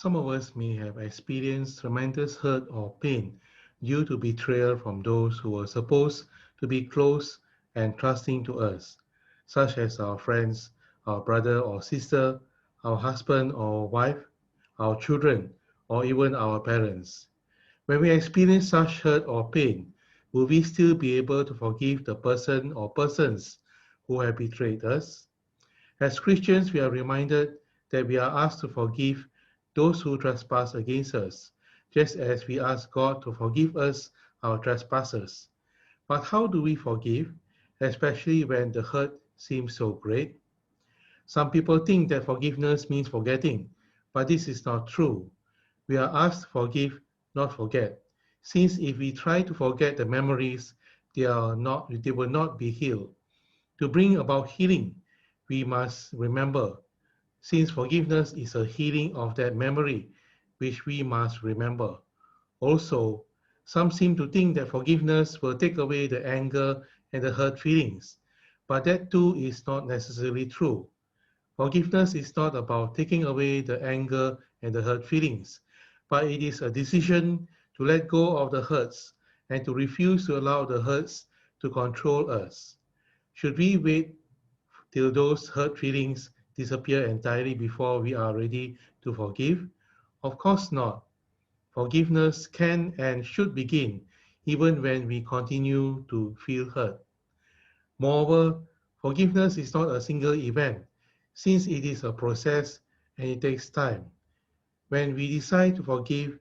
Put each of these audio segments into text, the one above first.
Some of us may have experienced tremendous hurt or pain due to betrayal from those who were supposed to be close and trusting to us, such as our friends, our brother or sister, our husband or wife, our children, or even our parents. When we experience such hurt or pain, will we still be able to forgive the person or persons who have betrayed us? As Christians, we are reminded that we are asked to forgive those who trespass against us, just as we ask God to forgive us our trespasses. But how do we forgive, especially when the hurt seems so great? Some people think that forgiveness means forgetting, but this is not true. We are asked to forgive, not forget, since if we try to forget the memories, they will not be healed. To bring about healing, we must remember, since forgiveness is a healing of that memory, which we must remember. Also, some seem to think that forgiveness will take away the anger and the hurt feelings, but that too is not necessarily true. Forgiveness is not about taking away the anger and the hurt feelings, but it is a decision to let go of the hurts and to refuse to allow the hurts to control us. Should we wait till those hurt feelings disappear entirely before we are ready to forgive? Of course not. Forgiveness can and should begin even when we continue to feel hurt. Moreover, forgiveness is not a single event, since it is a process and it takes time. When we decide to forgive,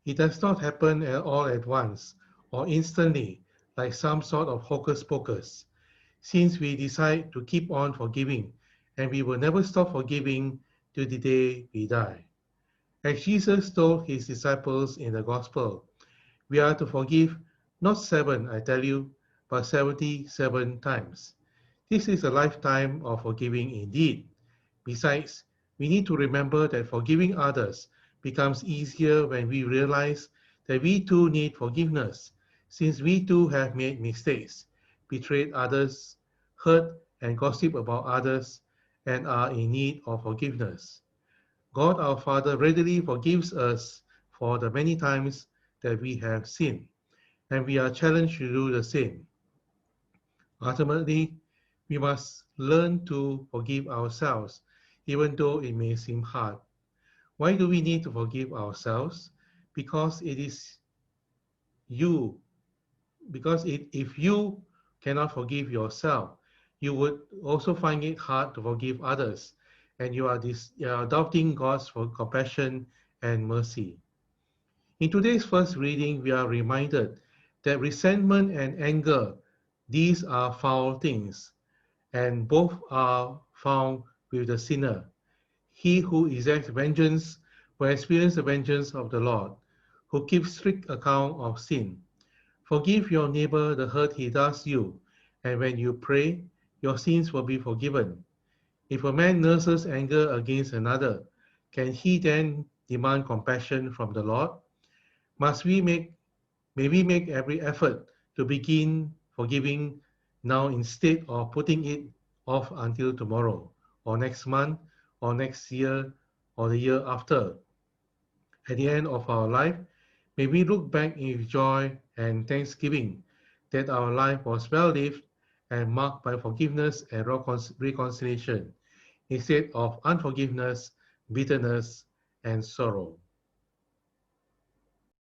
it does not happen all at once or instantly, like some sort of hocus pocus. Since we decide to keep on forgiving, and we will never stop forgiving till the day we die. As Jesus told his disciples in the Gospel, we are to forgive not 7, I tell you, but 77 times. This is a lifetime of forgiving indeed. Besides, we need to remember that forgiving others becomes easier when we realize that we too need forgiveness, since we too have made mistakes, betrayed others, hurt and gossip about others, and are in need of forgiveness. God our Father readily forgives us for the many times that we have sinned, and we are challenged to do the same. Ultimately, we must learn to forgive ourselves, even though it may seem hard. Why do we need to forgive ourselves? Because it is you. If you cannot forgive yourself, you would also find it hard to forgive others, and you are doubting God's compassion and mercy. In today's first reading, we are reminded that resentment and anger, these are foul things, and both are found with the sinner. He who exacts vengeance will experience the vengeance of the Lord, who keeps strict account of sin. Forgive your neighbor the hurt he does you, and when you pray, your sins will be forgiven. If a man nurses anger against another, can he then demand compassion from the Lord? May we make every effort to begin forgiving now instead of putting it off until tomorrow, or next month, or next year, or the year after. At the end of our life, may we look back with joy and thanksgiving that our life was well lived and marked by forgiveness and reconciliation, instead of unforgiveness, bitterness, and sorrow.